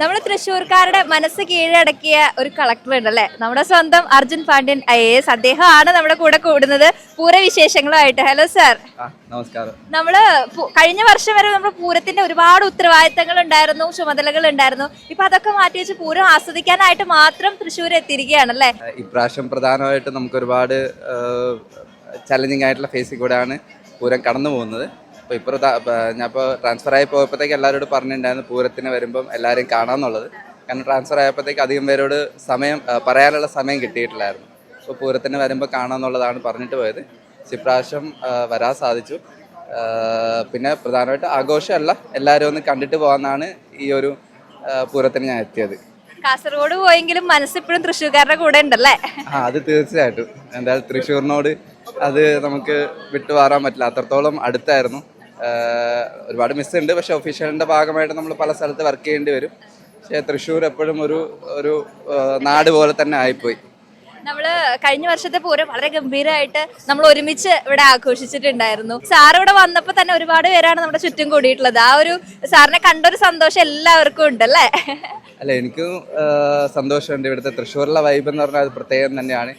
നമ്മൾ തൃശ്ശൂർക്കാരുടെ മനസ്സ് കീഴടക്കിയ ഒരു കളക്ടർ ഉണ്ടല്ലേ, നമ്മുടെ സ്വന്തം അർജുൻ പാണ്ഡ്യൻ IAS. അദ്ദേഹമാണ് നമ്മുടെ കൂടെ കൂടുന്നത് പൂരവിശേഷങ്ങളുമായിട്ട്. Hello sir. നമസ്കാരം. നമ്മള് കഴിഞ്ഞ വർഷം വരെ നമ്മൾ പൂരത്തിന്റെ ഒരുപാട് ഉത്തരവാദിത്തങ്ങൾ ഉണ്ടായിരുന്നു, ചുമതലകൾ ഉണ്ടായിരുന്നു. ഇപ്പൊ അതൊക്കെ മാറ്റി വെച്ച് പൂരം ആസ്വദിക്കാനായിട്ട് മാത്രം തൃശ്ശൂർ എത്തിയിരിക്കുകയാണല്ലേ. ഇപ്രാവശ്യം പ്രധാനമായിട്ട് നമുക്ക് ഒരുപാട് ചലഞ്ചിങ് ആയിട്ടുള്ള ഫേസിൽ കൂടെയാണ് പൂരം കടന്നു പോകുന്നത്. അപ്പോൾ ഞാനിപ്പോൾ ട്രാൻസ്ഫർ പോയപ്പോഴത്തേക്ക് എല്ലാവരോടും പറഞ്ഞിട്ടുണ്ടായിരുന്നു പൂരത്തിന് വരുമ്പം എല്ലാവരെയും കാണാമെന്നുള്ളത്. കാരണം ട്രാൻസ്ഫർ ആയപ്പോഴത്തേക്ക് അധികം പേരോട് പറയാനുള്ള സമയം കിട്ടിയിട്ടില്ലായിരുന്നു. അപ്പോൾ പൂരത്തിന് വരുമ്പോൾ കാണാമെന്നുള്ളതാണ് പറഞ്ഞിട്ട് പോയത്. ഇപ്രാവശ്യം വരാൻ സാധിച്ചു. പിന്നെ പ്രധാനമായിട്ട് ആഘോഷമല്ല, എല്ലാവരും ഒന്ന് കണ്ടിട്ട് പോകാമെന്നാണ് ഈ ഒരു പൂരത്തിന് ഞാൻ എത്തിയത്. കാസർഗോഡ് പോയെങ്കിലും മനസ്സിപ്പോഴും തൃശ്ശൂർക്കാരുടെ കൂടെ ഉണ്ടല്ലേ? അത് തീർച്ചയായിട്ടും. എന്തായാലും തൃശ്ശൂരിനോട് അത് നമുക്ക് വിട്ടുമാറാൻ പറ്റില്ല, അത്രത്തോളം അടുത്തായിരുന്നു. ഒരുപാട് മിസ്സുണ്ട്. പക്ഷെ ഒഫീഷ്യലിൻ്റെ ഭാഗമായിട്ട് നമ്മൾ പല സ്ഥലത്ത് വർക്ക് ചെയ്യേണ്ടി വരും. പക്ഷേ തൃശ്ശൂർ എപ്പോഴും ഒരു നാട് പോലെ തന്നെ ആയിപ്പോയി. നമ്മള് കഴിഞ്ഞ വർഷത്തെ പൂരം വളരെ ഗംഭീരമായിട്ട് നമ്മൾ ഒരുമിച്ച് ഇവിടെ ആഘോഷിച്ചിട്ടുണ്ടായിരുന്നു. സാർ ഇവിടെ വന്നപ്പോൾ തന്നെ ഒരുപാട് പേരാണ് നമ്മുടെ ചുറ്റും കൂടിയിട്ടുള്ളത്. ആ ഒരു സാറിനെ കണ്ടൊരു സന്തോഷം എല്ലാവർക്കും ഉണ്ടല്ലേ? അല്ല, എനിക്കും സന്തോഷമുണ്ട്. ഇവിടുത്തെ തൃശ്ശൂരിലെ വൈബ് എന്ന് പറഞ്ഞാൽ അത് പ്രത്യേകം തന്നെയാണ്.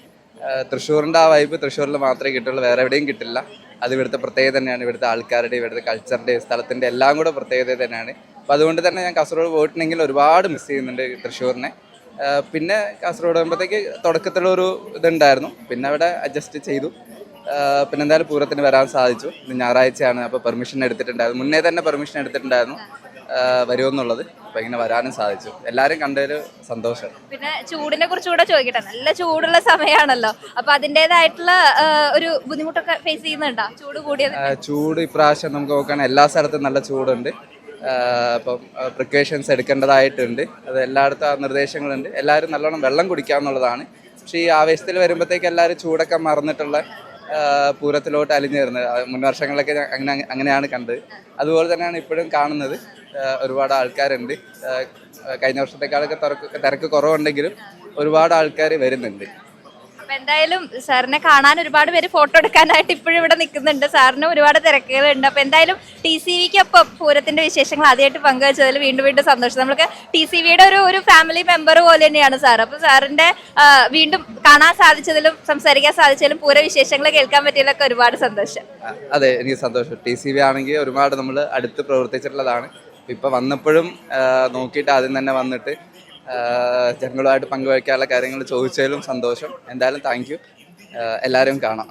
തൃശ്ശൂരിൻ്റെ ആ വൈബ് തൃശ്ശൂരിൽ മാത്രമേ കിട്ടുള്ളൂ, വേറെ എവിടെയും കിട്ടില്ല. അത് ഇവിടുത്തെ പ്രത്യേകത തന്നെയാണ്. ഇവിടുത്തെ ആൾക്കാരുടെ, ഇവിടുത്തെ കൾച്ചറിൻ്റെ, സ്ഥലത്തിൻ്റെ എല്ലാം കൂടെ പ്രത്യേകത തന്നെയാണ്. അപ്പോൾ അതുകൊണ്ട് തന്നെ ഞാൻ കാസർഗോഡ് പോയിട്ടുണ്ടെങ്കിൽ ഒരുപാട് മിസ് ചെയ്യുന്നുണ്ട് തൃശ്ശൂരിനെ. പിന്നെ കാസർഗോഡ് ആകുമ്പോഴത്തേക്ക് തുടക്കത്തിലൊരു ഇതുണ്ടായിരുന്നു, പിന്നെ അവിടെ അഡ്ജസ്റ്റ് ചെയ്തു. പിന്നെ എന്തായാലും പൂരത്തിന് വരാൻ സാധിച്ചു. ഇന്ന് ഞായറാഴ്ചയാണ്, അപ്പോൾ പെർമിഷൻ എടുത്തിട്ടുണ്ടായിരുന്നു, മുന്നേ തന്നെ പെർമിഷൻ എടുത്തിട്ടുണ്ടായിരുന്നു വരുമെന്നുള്ളത്. അപ്പോൾ ഇങ്ങനെ വരാനും സാധിച്ചു. എല്ലാവരും കണ്ടതിൽ സന്തോഷം. പിന്നെ ചൂടിനെ കുറിച്ചുകൂടെ ചോദിക്കട്ടെ. നല്ല ചൂടുള്ള സമയമാണല്ലോ, അപ്പോൾ അതിൻ്റെതായിട്ടുള്ള ഒരു ബുദ്ധിമുട്ടൊക്കെ ഫേസ് ചെയ്യുന്നുണ്ടോ? ചൂട് കൂടിയത്? ചൂട് ഇപ്രാവശ്യം നമുക്ക് നോക്കുകയാണെങ്കിൽ എല്ലാ സ്ഥലത്തും നല്ല ചൂടുണ്ട്. അപ്പം പ്രിക്കോഷൻസ് എടുക്കേണ്ടതായിട്ടുണ്ട്. അത് എല്ലായിടത്തും ആ നിർദ്ദേശങ്ങളുണ്ട്. എല്ലാവരും നല്ലോണം വെള്ളം കുടിക്കാമെന്നുള്ളതാണ്. പക്ഷേ ഈ ആവേശത്തിൽ വരുമ്പോഴത്തേക്ക് എല്ലാവരും ചൂടൊക്കെ മറന്നിട്ടുള്ള പൂരത്തിലോട്ട് അലിഞ്ഞു വരുന്നത്. മുൻ വർഷങ്ങളിലൊക്കെ അങ്ങനെയാണ് കണ്ടത്. അതുപോലെ തന്നെയാണ് ഇപ്പോഴും കാണുന്നത്. ഒരുപാട് ആൾക്കാരുണ്ട്. കഴിഞ്ഞ വർഷത്തെക്കാളൊക്കെ തിരക്ക് കുറവുണ്ടെങ്കിലും ഒരുപാട് ആൾക്കാർ വരുന്നുണ്ട്. അപ്പൊ എന്തായാലും സാറിനെ കാണാൻ ഒരുപാട് പേര് ഫോട്ടോ എടുക്കാനായിട്ട് ഇപ്പോഴും ഇവിടെ നിൽക്കുന്നുണ്ട്. സാറിന് ഒരുപാട് തിരക്കുകളുണ്ട്. അപ്പൊ എന്തായാലും TCVക്കൊപ്പം പൂരത്തിന്റെ വിശേഷങ്ങൾ ആദ്യമായിട്ട് പങ്കുവച്ചതിൽ വീണ്ടും വീണ്ടും സന്തോഷം. നമുക്ക് TCVയുടെ ഒരു ഫാമിലി മെമ്പർ പോലെ തന്നെയാണ് സാർ. അപ്പൊ സാറിന്റെ വീണ്ടും കാണാൻ സാധിച്ചതിലും സംസാരിക്കാൻ സാധിച്ചതിലും പൂര വിശേഷങ്ങൾ കേൾക്കാൻ പറ്റിയതിലൊക്കെ ഒരുപാട് സന്തോഷം. അതെ, എനിക്ക് സന്തോഷം. TCV ആണെങ്കിൽ ഒരുപാട് നമ്മൾ അടുത്ത് പ്രവർത്തിച്ചിട്ടുള്ളതാണ്. ഇപ്പൊ വന്നപ്പോഴും നോക്കിയിട്ട് ആദ്യം തന്നെ വന്നിട്ട് ജനങ്ങളുമായിട്ട് പങ്കുവയ്ക്കാനുള്ള കാര്യങ്ങൾ ചോദിച്ചതിലും സന്തോഷം. എന്തായാലും താങ്ക് യു. എല്ലാവരും കാണാം.